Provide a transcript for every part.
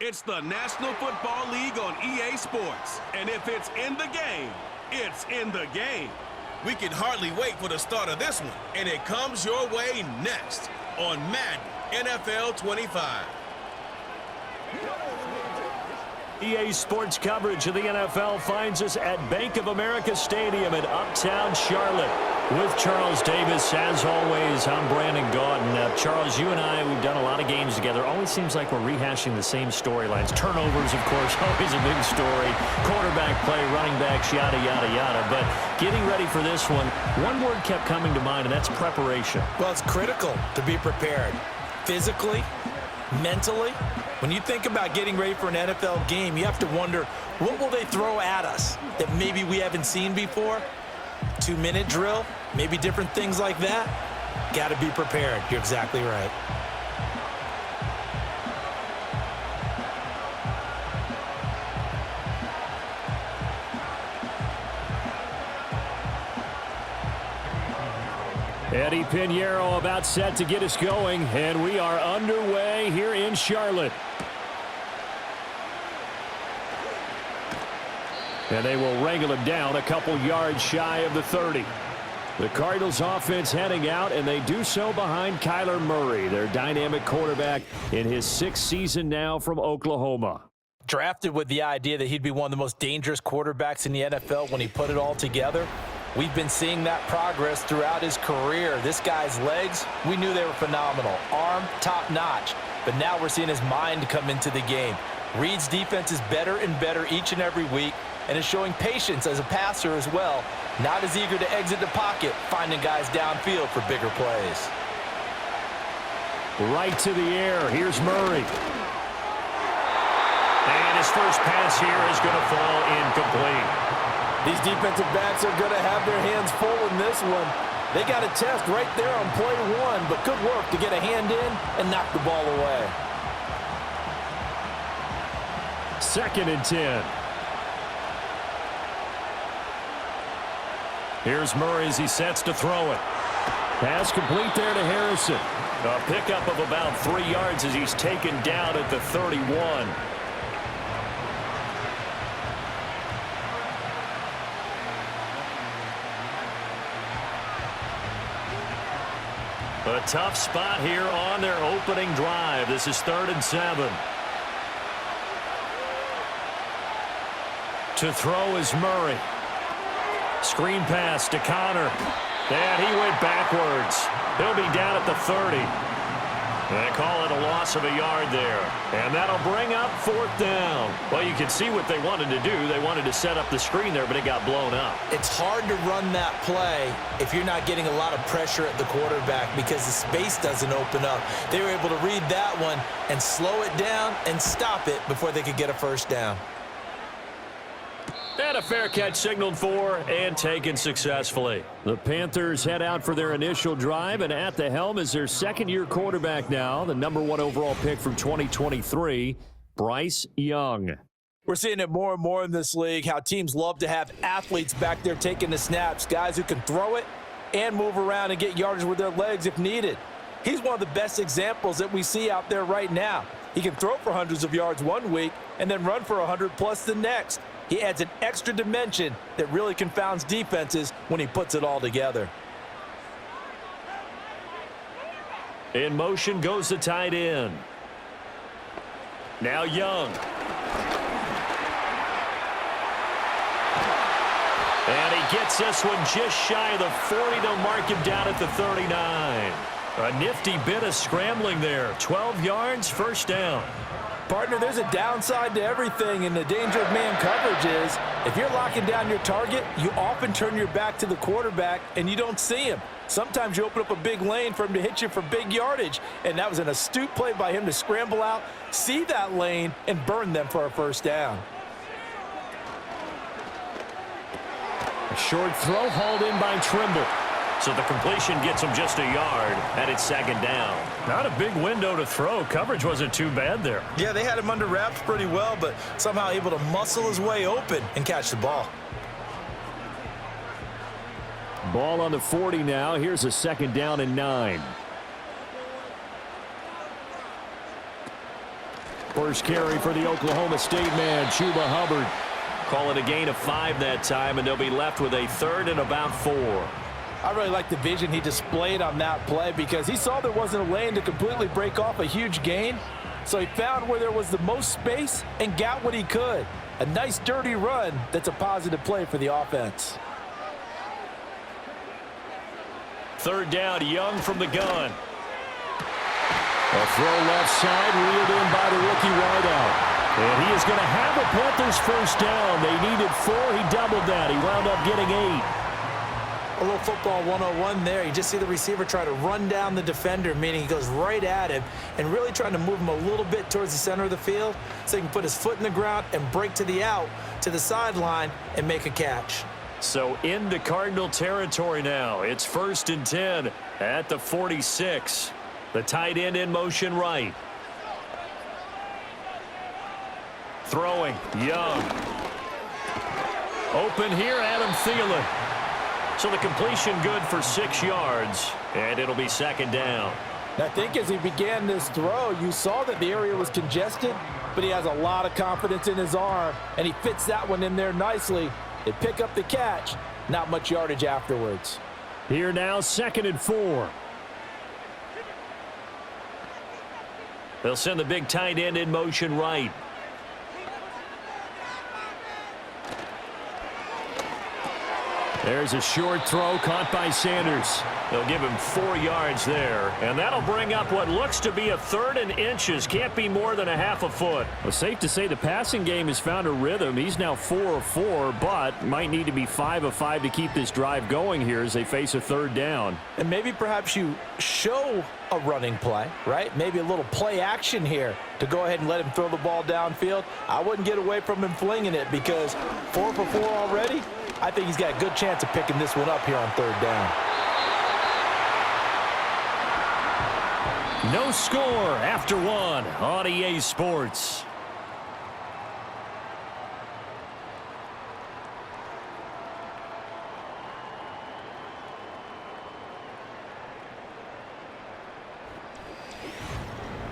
It's the National Football League on EA Sports. And if it's in the game, it's in the game. We can hardly wait for the start of this one. And it comes your way next on Madden NFL 25. EA Sports coverage of the NFL finds us at Bank of America Stadium in Uptown Charlotte. With Charles Davis, as always, I'm Brandon Gaudin. Charles, you and I, we've done a lot of games together. Always seems like we're rehashing the same storylines. Turnovers, of course, always a big story. Quarterback play, running backs, yada, yada, yada. But getting ready for this one word kept coming to mind, and that's preparation. Well, it's critical to be prepared. Physically, mentally. When you think about getting ready for an NFL game, you have to wonder, what will they throw at us that maybe we haven't seen before? 2-minute drill, maybe different things like that. Got to be prepared. You're exactly right. Eddie Pinheiro about set to get us going, and we are underway here in Charlotte. And they will wrangle him down a couple yards shy of the 30. The Cardinals offense heading out, and they do so behind Kyler Murray, their dynamic quarterback in his 6th season now from Oklahoma. Drafted with the idea that he'd be one of the most dangerous quarterbacks in the NFL when he put it all together. We've been seeing that progress throughout his career. This guy's legs, we knew they were phenomenal. Arm, top-notch. But now we're seeing his mind come into the game. Reed's defense is better and better each and every week, and is showing patience as a passer as well. Not as eager to exit the pocket, finding guys downfield for bigger plays. Right to the air. Here's Murray. And his first pass here is going to fall incomplete. These defensive backs are going to have their hands full in this one. They got a test right there on play one, but good work to get a hand in and knock the ball away. 2nd and 10. Here's Murray as he sets to throw it. Pass complete there to Harrison. A pickup of about 3 yards as he's taken down at the 31. A tough spot here on their opening drive. This is 3rd and 7. To throw is Murray. Screen pass to Connor. And he went backwards. He'll be down at the 30. They call it a loss of a yard there. And that'll bring up 4th down. Well, you can see what they wanted to do. They wanted to set up the screen there, but it got blown up. It's hard to run that play if you're not getting a lot of pressure at the quarterback because the space doesn't open up. They were able to read that one and slow it down and stop it before they could get a first down. And a fair catch signaled for and taken successfully. The Panthers head out for their initial drive, and at the helm is their 2nd-year quarterback now, the #1 overall pick from 2023, Bryce Young. We're seeing it more and more in this league, how teams love to have athletes back there taking the snaps, guys who can throw it and move around and get yardage with their legs if needed. He's one of the best examples that we see out there right now. He can throw for hundreds of yards one week and then run for 100+ the next. He adds an extra dimension that really confounds defenses when he puts it all together. In motion goes the tight end. Now Young. And he gets this one just shy of the 40 to mark him down at the 39. A nifty bit of scrambling there. 12 yards, 1st down. Partner, there's a downside to everything, and the danger of man coverage is if you're locking down your target, you often turn your back to the quarterback and you don't see him. Sometimes you open up a big lane for him to hit you for big yardage, and that was an astute play by him to scramble out, see that lane, and burn them for a 1st down. A short throw hauled in by Trimble. So the completion gets him just a yard, and it's 2nd down. Not a big window to throw. Coverage wasn't too bad there. Yeah, they had him under wraps pretty well, but somehow able to muscle his way open and catch the ball. Ball on the 40 now. Here's a 2nd down and 9. First carry for the Oklahoma State man, Chuba Hubbard. Call it a gain of 5 that time, and they'll be left with a 3rd and about 4. I really like the vision he displayed on that play because he saw there wasn't a lane to completely break off a huge gain. So he found where there was the most space and got what he could. A nice dirty run that's a positive play for the offense. 3rd down, Young from the gun. A throw left side, reeled in by the rookie wideout. And he is going to have a Panthers first down. They needed 4. He doubled that. He wound up getting 8. A little football 101 there. You just see the receiver try to run down the defender, meaning he goes right at him and really trying to move him a little bit towards the center of the field so he can put his foot in the ground and break to the out, to the sideline, and make a catch. So into Cardinal territory now. It's 1st and 10 at the 46. The tight end in motion right. Throwing, Young. Open here, Adam Thielen. So the completion good for 6 yards, and it'll be 2nd down. I think as he began this throw, you saw that the area was congested, but he has a lot of confidence in his arm, and he fits that one in there nicely. They pick up the catch, not much yardage afterwards. Here now, 2nd and 4. They'll send the big tight end in motion right. There's a short throw caught by Sanders. They'll give him 4 yards there, and that'll bring up what looks to be a 3rd and inches. Can't be more than a half a foot. Well, safe to say the passing game has found a rhythm. He's now 4 of 4, but might need to be 5 of 5 to keep this drive going here as they face a 3rd down. And maybe perhaps you show a running play, right? Maybe a little play action here to go ahead and let him throw the ball downfield. I wouldn't get away from him flinging it because 4 for 4 already. I think he's got a good chance of picking this one up here on 3rd down. No score after 1 on EA Sports.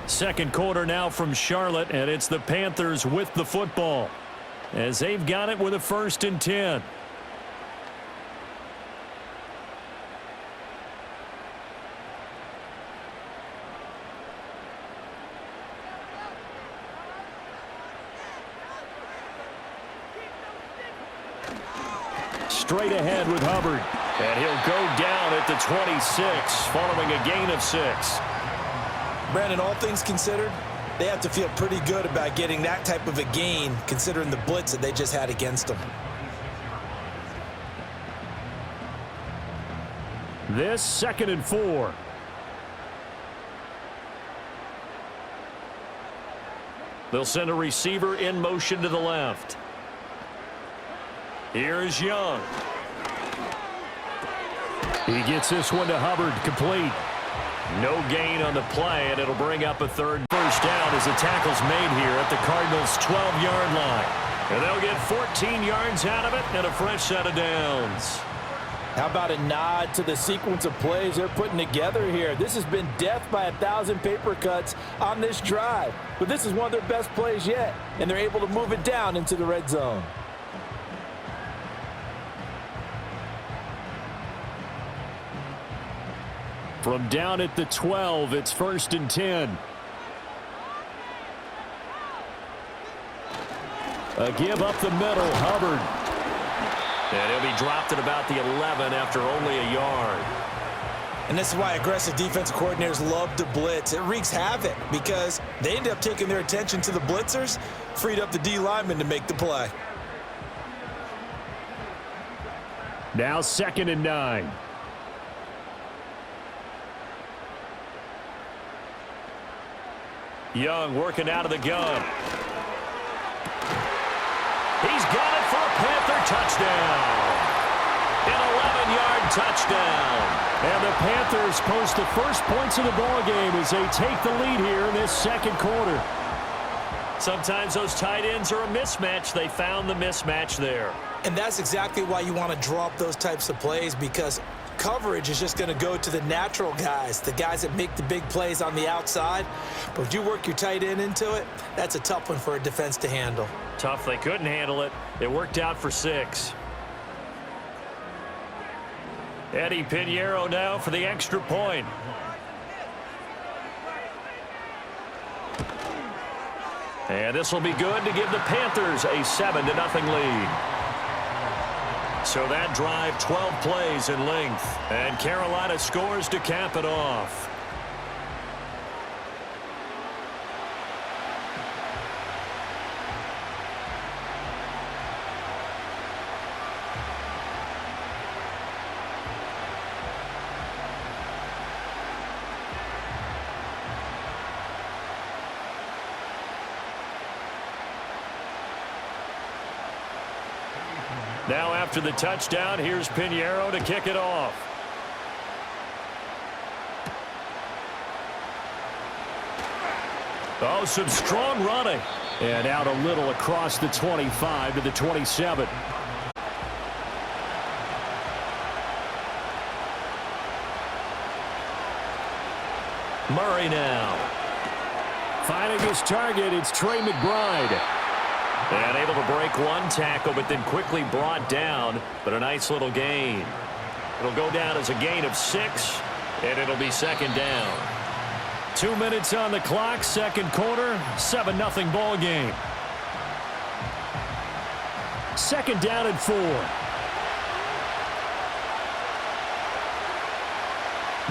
Second quarter now from Charlotte, and it's the Panthers with the football as they've got it with a 1st and 10. Straight ahead with Hubbard. And he'll go down at the 26 following a gain of 6. Brandon, all things considered, they have to feel pretty good about getting that type of a gain considering the blitz that they just had against them. This 2nd and 4. They'll send a receiver in motion to the left. Here's Young. He gets this one to Hubbard, complete. No gain on the play, and it'll bring up a 3rd first down as the tackle's made here at the Cardinals' 12-yard line. And they'll get 14 yards out of it and a fresh set of downs. How about a nod to the sequence of plays they're putting together here? This has been death by 1,000 paper cuts on this drive. But this is one of their best plays yet, and they're able to move it down into the red zone. From down at the 12, it's 1st and 10. A give up the middle, Hubbard. And he'll be dropped at about the 11 after only a yard. And this is why aggressive defensive coordinators love to blitz. It wreaks havoc because they end up taking their attention to the blitzers, freed up the D lineman to make the play. Now 2nd and 9. Young working out of the gun. He's got it for a Panther touchdown. An 11-yard touchdown. And the Panthers post the first points of the ballgame as they take the lead here in this 2nd quarter. Sometimes those tight ends are a mismatch. They found the mismatch there. And that's exactly why you want to draw up those types of plays, because coverage is just going to go to the natural guys, the guys that make the big plays on the outside. But if you work your tight end into it, that's a tough one for a defense to handle. Tough. They couldn't handle it. It worked out for 6. Eddie Pinheiro now for the extra point. And this will be good to give the Panthers a 7-0 lead. So that drive, 12 plays in length. And Carolina scores to cap it off. Now after the touchdown, here's Pinheiro to kick it off. Oh, some strong running. And out a little across the 25 to the 27. Murray now. Finding his target, it's Trey McBride. And able to break one tackle, but then quickly brought down. But a nice little gain. It'll go down as a gain of 6, and it'll be second down. 2 minutes on the clock, second quarter, 7-0 ball game. Second down and 4.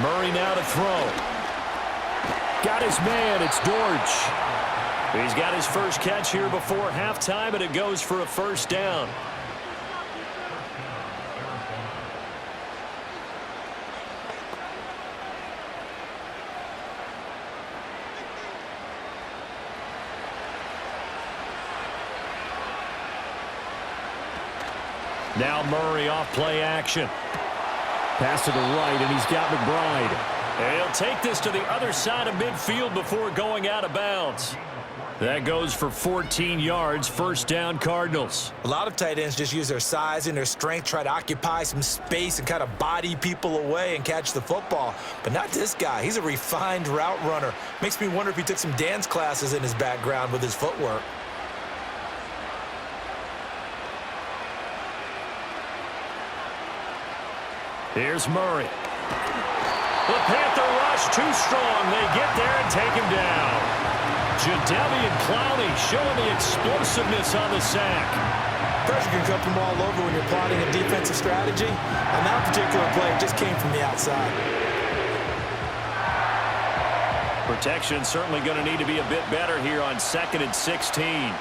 Murray now to throw. Got his man, it's Dortch. He's got his first catch here before halftime, and it goes for a first down. Now Murray off play action. Pass to the right, and he's got McBride. And he'll take this to the other side of midfield before going out of bounds. That goes for 14 yards, first down Cardinals. A lot of tight ends just use their size and their strength, try to occupy some space and kind of body people away and catch the football. But not this guy. He's a refined route runner. Makes me wonder if he took some dance classes in his background with his footwork. Here's Murray. The Panther rush too strong. They get there and take him down. Jadeveon Clowney showing the explosiveness on the sack. Pressure can come from all over when you're plotting a defensive strategy, and that particular play just came from the outside. Protection certainly going to need to be a bit better here on 2nd and 16.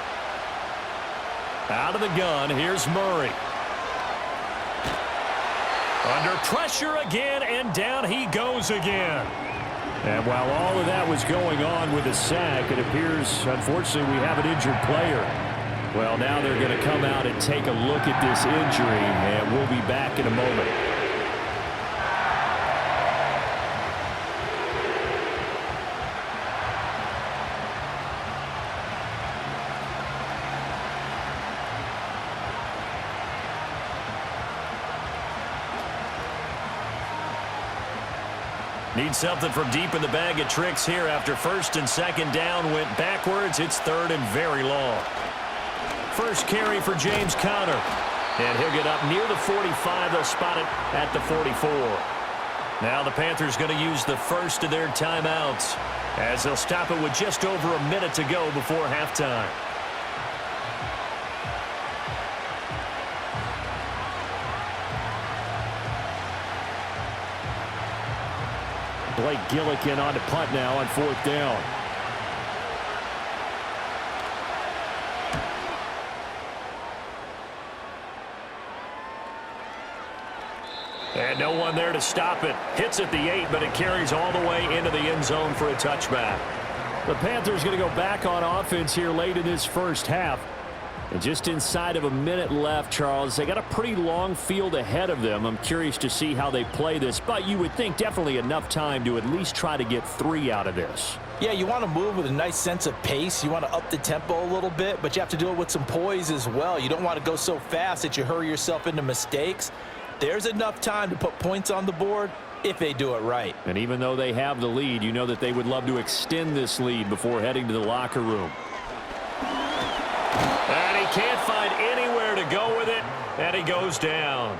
Out of the gun, here's Murray. Under pressure again, and down he goes again. And while all of that was going on with the sack, it appears, unfortunately, we have an injured player. Well, now they're going to come out and take a look at this injury, and we'll be back in a moment. Need something from deep in the bag of tricks here after 1st and 2nd down went backwards. It's 3rd and very long. First carry for James Conner. And he'll get up near the 45. They'll spot it at the 44. Now the Panthers going to use the first of their timeouts as they'll stop it with just over a minute to go before halftime. Blake Gillikin on to punt now on 4th down. And no one there to stop it. Hits at the 8, but it carries all the way into the end zone for a touchback. The Panthers going to go back on offense here late in this first half. And just inside of a minute left, Charles, they got a pretty long field ahead of them. I'm curious to see how they play this, but you would think definitely enough time to at least try to get 3 out of this. Yeah, you want to move with a nice sense of pace. You want to up the tempo a little bit, but you have to do it with some poise as well. You don't want to go so fast that you hurry yourself into mistakes. there's enough time to put points on the board if they do it right. And even though they have the lead, you know that they would love to extend this lead before heading to the locker room. And he can't find anywhere to go with it, and he goes down.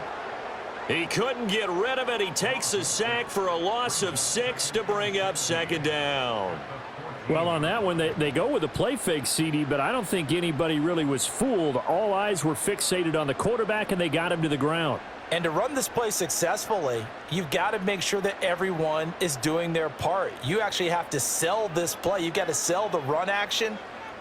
He couldn't get rid of it. He takes a sack for a loss of 6 to bring up second down. Well, on that one, they go with a play fake, CD, but I don't think anybody really was fooled. All eyes were fixated on the quarterback, and they got him to the ground. And to run this play successfully, you've got to make sure that everyone is doing their part. You actually have to sell this play. You've got to sell the run action.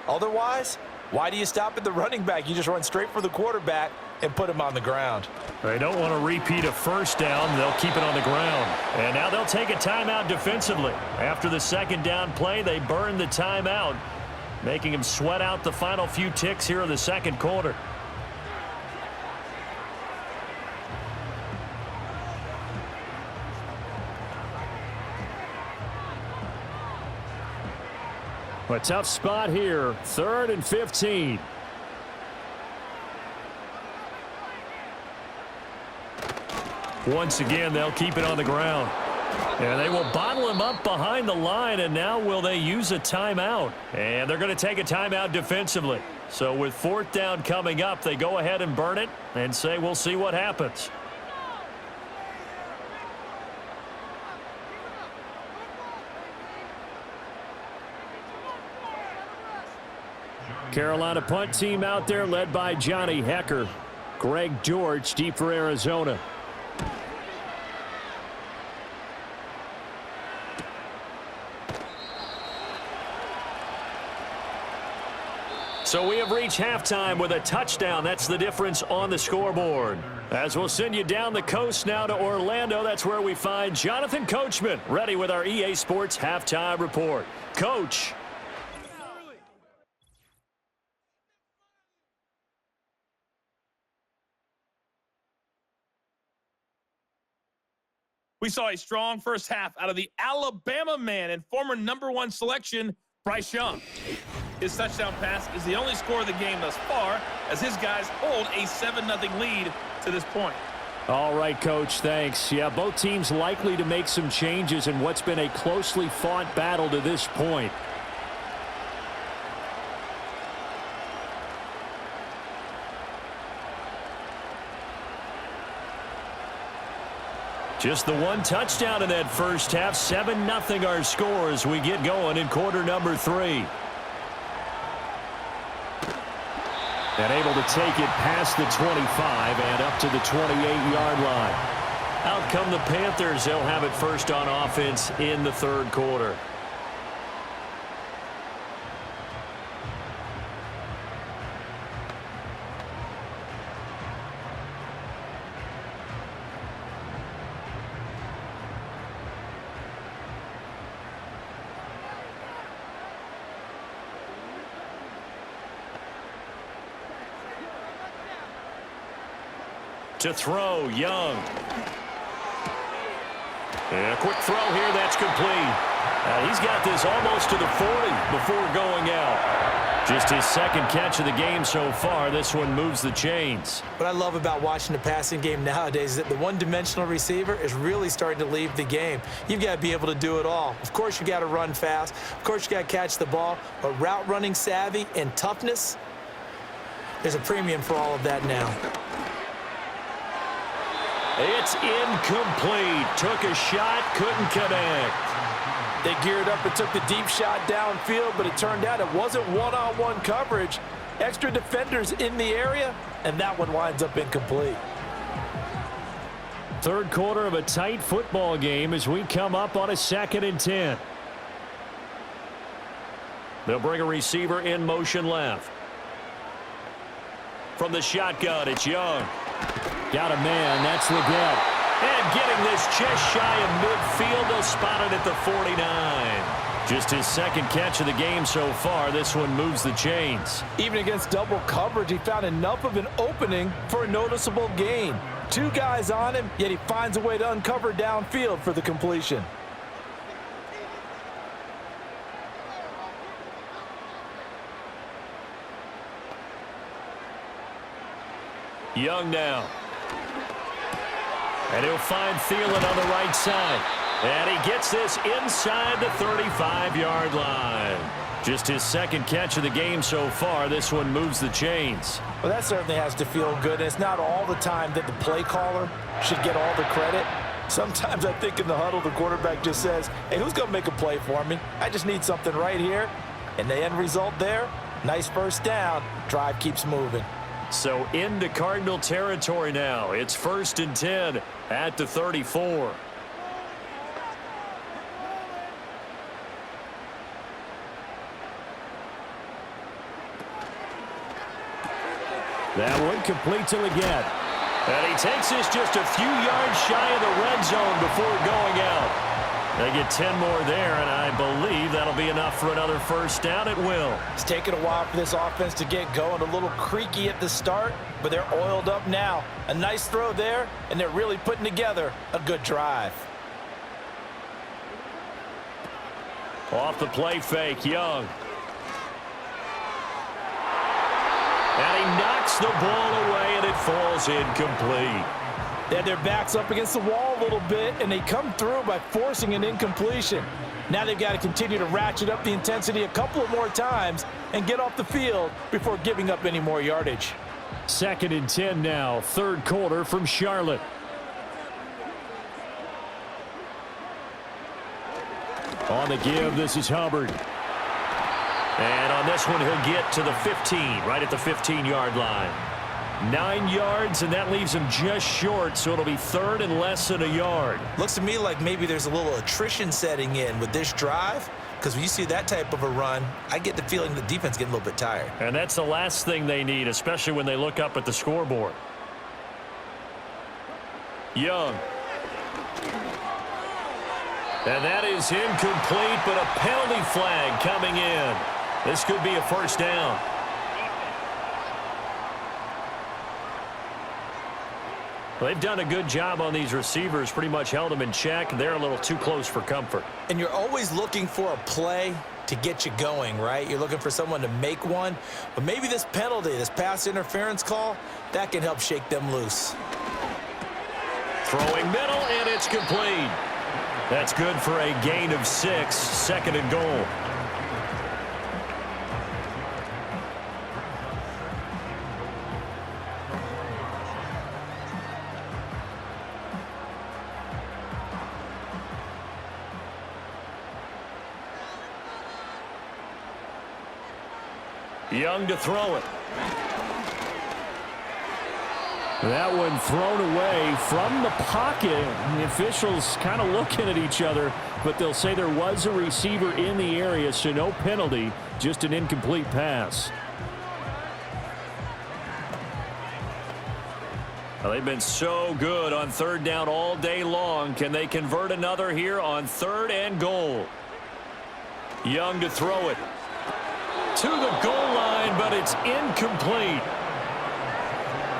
Otherwise, why do you stop at the running back? You just run straight for the quarterback and put him on the ground. They don't want to repeat a first down. They'll keep it on the ground. And now they'll take a timeout defensively. After the second down play, they burn the timeout, making them sweat out the final few ticks here in the second quarter. A tough spot here, 3rd and 15. Once again, they'll keep it on the ground. And they will bottle him up behind the line, and now will they use a timeout? And they're going to take a timeout defensively. So with 4th down coming up, they go ahead and burn it and say we'll see what happens. Carolina punt team out there led by Johnny Hecker. Greg George deep for Arizona. So we have reached halftime with a touchdown. That's the difference on the scoreboard. As we'll send you down the coast now to Orlando, that's where we find Jonathan Coachman, ready with our EA Sports Halftime Report. Coach. We saw a strong first half out of the Alabama man and former #1 selection, Bryce Young. His touchdown pass is the only score of the game thus far, as his guys hold a 7-0 lead to this point. All right, Coach, thanks. Yeah, both teams likely to make some changes in what's been a closely fought battle to this point. Just the one touchdown in that first half. 7-0 our score as we get going in quarter number 3. And able to take it past the 25 and up to the 28-yard line. Out come the Panthers. They'll have it first on offense in the third quarter. To throw, Young. And a quick throw here, that's complete. He's got this almost to the 40 before going out. Just his second catch of the game so far. This one moves the chains. What I love about watching the passing game nowadays is that the one-dimensional receiver is really starting to leave the game. You've got to be able to do it all. Of course, you got to run fast. Of course, you got to catch the ball. But route running savvy and toughness, there's a premium for all of that now. It's incomplete. Took a shot, couldn't connect. They geared up and took the deep shot downfield, but it turned out it wasn't one-on-one coverage. Extra defenders in the area, and that one winds up incomplete. Third quarter of a tight football game as we come up on a 2nd and 10. They'll bring a receiver in motion left. From the shotgun, it's Young. Got a man, that's Leggett. And getting this just shy of midfield, they'll spot it at the 49. Just his second catch of the game so far. This one moves the chains. Even against double coverage, he found enough of an opening for a noticeable gain. 2 guys on him, yet he finds a way to uncover downfield for the completion. Young now. And he'll find Thielen on the right side. And he gets this inside the 35-yard line. Just his second catch of the game so far. This one moves the chains. Well, that certainly has to feel good. And it's not all the time that the play caller should get all the credit. Sometimes I think in the huddle, the quarterback just says, hey, who's going to make a play for me? I just need something right here. And the end result there, nice first down. Drive keeps moving. So into Cardinal territory now. It's 1st and 10 at the 34. That one complete to Leggett. And he takes this just a few yards shy of the red zone before going out. They get 10 more there, and I believe that'll be enough for another first down. It will. It's taken a while for this offense to get going. A little creaky at the start, but they're oiled up now. A nice throw there, and they're really putting together a good drive. Off the play fake, Young. And he knocks the ball away, and it falls incomplete. They had their backs up against the wall a little bit, and they come through by forcing an incompletion. Now they've got to continue to ratchet up the intensity a couple of more times and get off the field before giving up any more yardage. 2nd and 10 now, 3rd quarter from Charlotte. On the give, this is Hubbard. And on this one, he'll get to the 15, right at the 15-yard line. 9 yards, and that leaves him just short, so it'll be 3rd and less than a yard. Looks to me like maybe there's a little attrition setting in with this drive, because when you see that type of a run, I get the feeling the defense getting a little bit tired. And that's the last thing they need, especially when they look up at the scoreboard. Young. And that is incomplete, but a penalty flag coming in. This could be a first down. Well, they've done a good job on these receivers, pretty much held them in check. They're a little too close for comfort. And you're always looking for a play to get you going, right? You're looking for someone to make one. But maybe this penalty, this pass interference call, that can help shake them loose. Throwing middle, and it's complete. That's good for a gain of 6, 2nd and goal. Young to throw it. That one thrown away from the pocket. The officials kind of looking at each other, but they'll say there was a receiver in the area, so no penalty, just an incomplete pass. Well, they've been so good on 3rd down all day long. Can they convert another here on 3rd and goal? Young to throw it. To the goal line, but it's incomplete.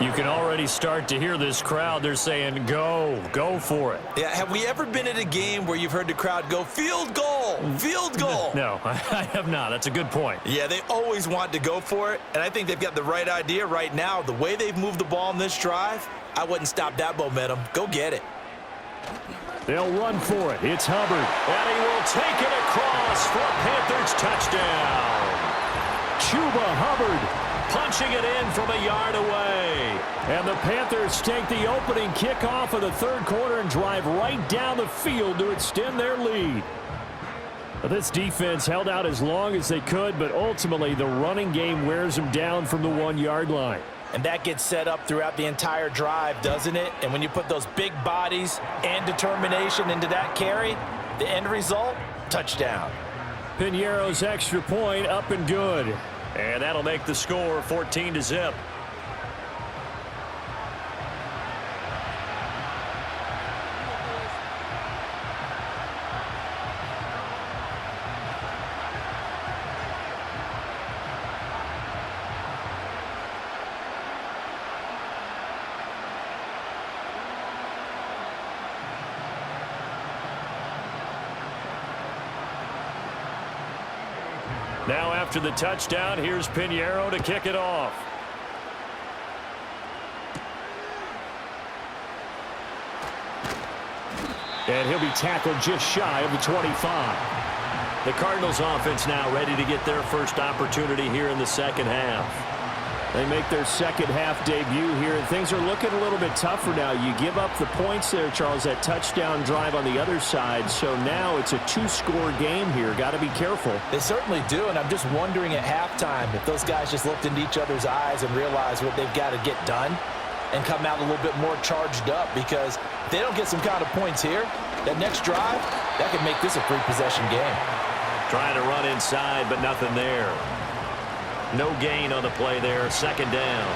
You can already start to hear this crowd. They're saying, go for it. Yeah, have we ever been at a game where you've heard the crowd go, field goal, field goal? No, I have not. That's a good point. Yeah, they always want to go for it, and I think they've got the right idea right now. The way they've moved the ball in this drive, I wouldn't stop that momentum. Go get it. They'll run for it. It's Hubbard, and he will take it across for a Panthers touchdown. Chuba Hubbard punching it in from a yard away. And the Panthers take the opening kickoff of the 3rd quarter and drive right down the field to extend their lead. But this defense held out as long as they could, but ultimately the running game wears them down from the 1-yard line. And that gets set up throughout the entire drive, doesn't it? And when you put those big bodies and determination into that carry, the end result, touchdown. Piñeiro's extra point up and good. And that'll make the score 14-0. Now after the touchdown, here's Piñeiro to kick it off. And he'll be tackled just shy of the 25. The Cardinals offense now ready to get their first opportunity here in the second half. They make their second half debut here, and things are looking a little bit tougher now. You give up the points there, Charles, that touchdown drive on the other side. So now it's a two-score game here. Got to be careful. They certainly do, and I'm just wondering at halftime if those guys just looked into each other's eyes and realized what they've got to get done and come out a little bit more charged up, because if they don't get some kind of points here, that next drive, that could make this a three-possession game. Trying to run inside, but nothing there. No gain on the play there, second down.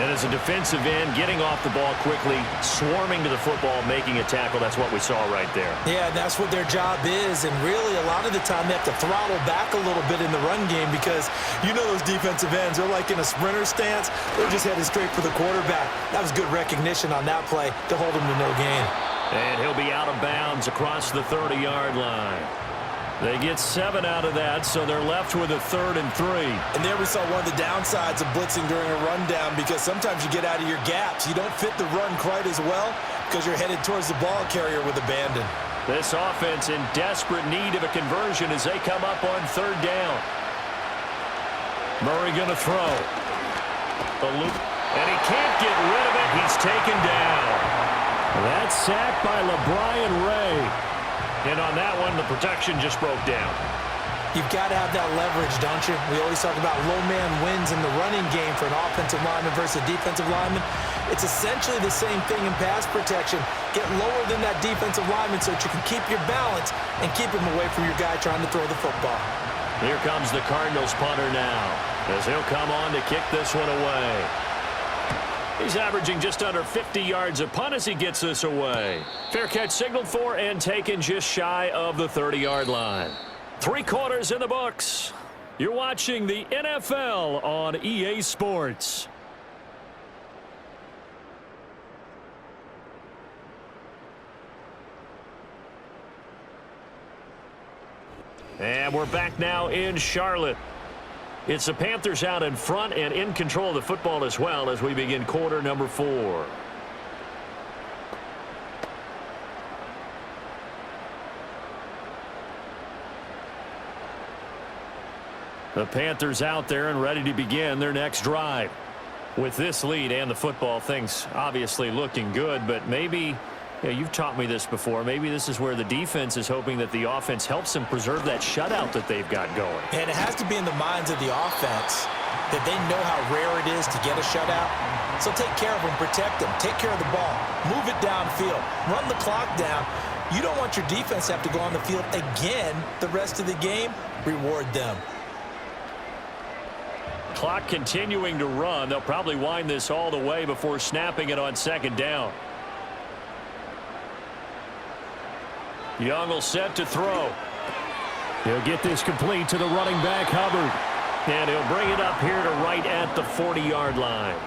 And as a defensive end, getting off the ball quickly, swarming to the football, making a tackle, that's what we saw right there. Yeah, that's what their job is, and really a lot of the time they have to throttle back a little bit in the run game, because you know those defensive ends, they're like in a sprinter stance. They're just headed straight for the quarterback. That was good recognition on that play to hold him to no gain. And he'll be out of bounds across the 30-yard line. They get 7 out of that, so they're left with a 3rd and 3. And there we saw one of the downsides of blitzing during a rundown, because sometimes you get out of your gaps. You don't fit the run quite as well because you're headed towards the ball carrier with abandon. This offense in desperate need of a conversion as they come up on 3rd down. Murray going to throw. The loop, and he can't get rid of it. He's taken down. That's sacked by LeBrian Ray. And on that one, the protection just broke down. You've got to have that leverage, don't you? We always talk about low man wins in the running game for an offensive lineman versus a defensive lineman. It's essentially the same thing in pass protection. Get lower than that defensive lineman so that you can keep your balance and keep him away from your guy trying to throw the football. Here comes the Cardinals punter now, as he'll come on to kick this one away. He's averaging just under 50 yards a punt as he gets this away. Fair catch signaled for and taken just shy of the 30-yard line. 3 quarters in the books. You're watching the NFL on EA Sports. And we're back now in Charlotte. It's the Panthers out in front and in control of the football as well as we begin quarter number 4. The Panthers out there and ready to begin their next drive. With this lead and the football, things obviously looking good, but maybe, you've taught me this before, maybe this is where the defense is hoping that the offense helps them preserve that shutout that they've got going. And it has to be in the minds of the offense that they know how rare it is to get a shutout. So take care of them, protect them, take care of the ball, move it downfield, run the clock down. You don't want your defense to have to go on the field again the rest of the game. Reward them. Clock continuing to run. They'll probably wind this all the way before snapping it on 2nd down. Young will set to throw. He'll get this complete to the running back, Hubbard. And he'll bring it up here to right at the 40-yard line.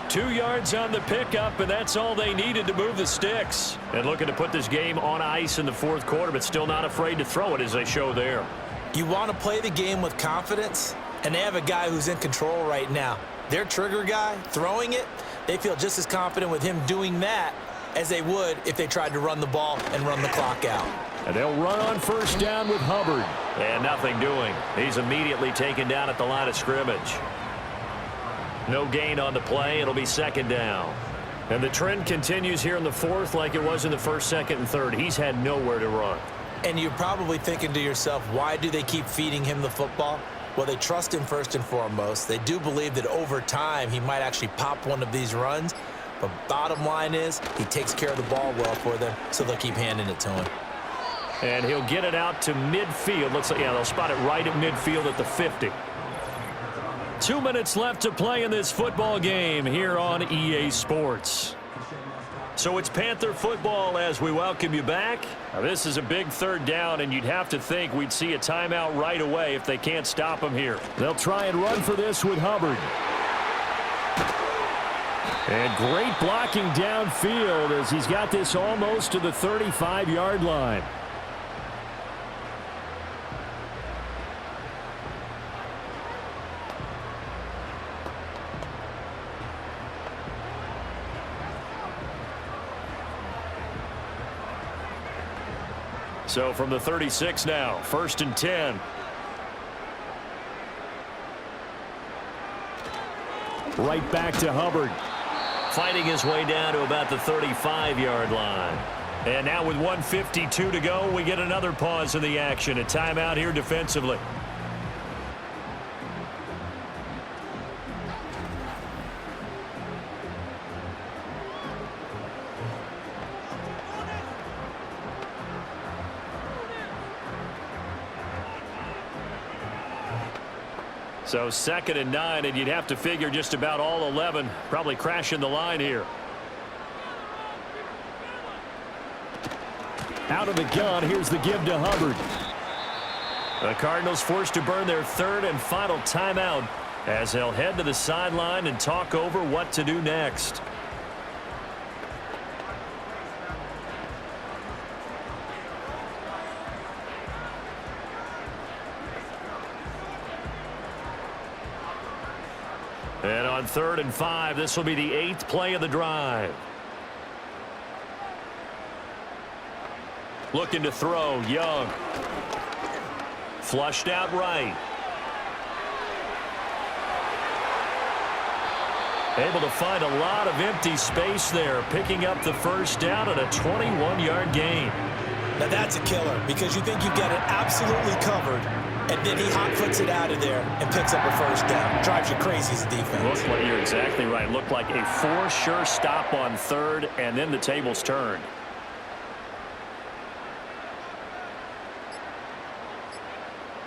2 yards on the pickup, and that's all they needed to move the sticks. And looking to put this game on ice in the 4th quarter, but still not afraid to throw it as they show there. You want to play the game with confidence, and they have a guy who's in control right now. Their trigger guy, throwing it, they feel just as confident with him doing that as they would if they tried to run the ball and run the clock out. And they'll run on 1st down with Hubbard. And nothing doing. He's immediately taken down at the line of scrimmage. No gain on the play. It'll be 2nd down. And the trend continues here in the 4th like it was in the 1st, 2nd, and 3rd. He's had nowhere to run. And you're probably thinking to yourself, why do they keep feeding him the football? Well, they trust him first and foremost. They do believe that over time he might actually pop one of these runs. But bottom line is he takes care of the ball well for them, so they'll keep handing it to him. And he'll get it out to midfield. Looks like, yeah, they'll spot it right at midfield at the 50. 2 minutes left to play in this football game here on EA Sports. So it's Panther football as we welcome you back. Now, this is a big 3rd down, and you'd have to think we'd see a timeout right away if they can't stop him here. They'll try and run for this with Hubbard. And great blocking downfield as he's got this almost to the 35-yard line. So from the 36 now, 1st and 10. Right back to Hubbard. Fighting his way down to about the 35-yard line. And now with 1:52 to go, we get another pause in the action. A timeout here defensively. So 2nd and 9, and you'd have to figure just about all 11 probably crashing the line here. Out of the gun, here's the give to Hubbard. The Cardinals forced to burn their 3rd and final timeout as they'll head to the sideline and talk over what to do next. And on 3rd and 5, this will be the 8th play of the drive. Looking to throw, Young. Flushed out right. Able to find a lot of empty space there, picking up the 1st down and a 21-yard gain. Now that's a killer because you think you've got it absolutely covered, and then he hot-foots it out of there and picks up a 1st down. Drives you crazy as a defense. You're exactly right. Looked like a for-sure stop on 3rd, and then the tables turned.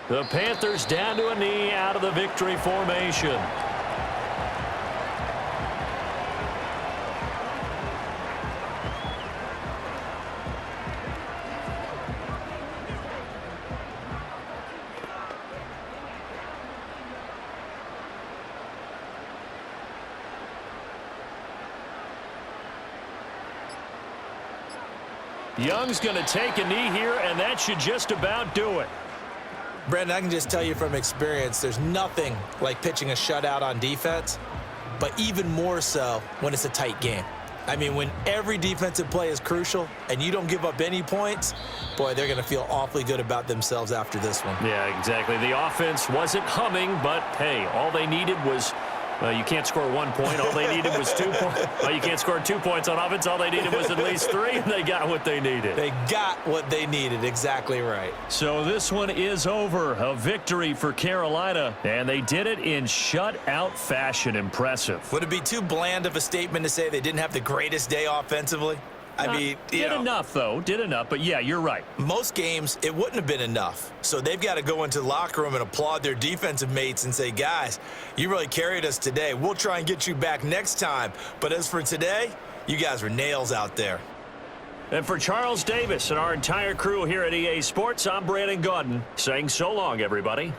The Panthers down to a knee out of the victory formation. Young's going to take a knee here, and that should just about do it. Brandon, I can just tell you from experience, there's nothing like pitching a shutout on defense, but even more so when it's a tight game. I mean, when every defensive play is crucial and you don't give up any points, boy, they're going to feel awfully good about themselves after this one. Yeah, exactly. The offense wasn't humming, but, hey, all they needed was you can't score 1 point. All they needed was 2 points. Well, you can't score 2 points on offense. All they needed was at least 3, and they got what they needed. They got what they needed. Exactly right. So this one is over. A victory for Carolina, and they did it in shutout fashion. Impressive. Would it be too bland of a statement to say they didn't have the greatest day offensively? I mean, did enough, though. Did enough. But, yeah, you're right. Most games, it wouldn't have been enough. So they've got to go into the locker room and applaud their defensive mates and say, guys, you really carried us today. We'll try and get you back next time. But as for today, you guys were nails out there. And for Charles Davis and our entire crew here at EA Sports, I'm Brandon Gaudin saying so long, everybody.